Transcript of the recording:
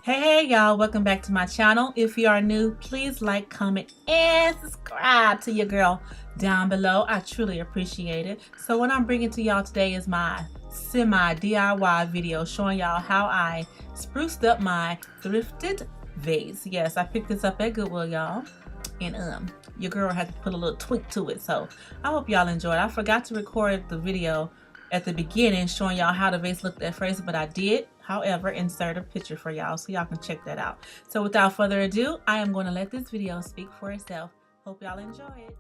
Hey y'all, welcome back to my channel. If you are new, please like, comment, and subscribe to your girl down below. I truly appreciate it. So what I'm bringing to y'all today is my semi DIY video showing y'all how I spruced up my thrifted vase. Yes, I picked this up at Goodwill, y'all, and your girl had to put a little tweak to it. So I hope y'all enjoyed. I forgot to record the video at the beginning showing y'all how the vase looked at first, but I did, however, insert a picture for y'all so y'all can check that out. So without further ado, I am going to let this video speak for itself. Hope y'all enjoy it.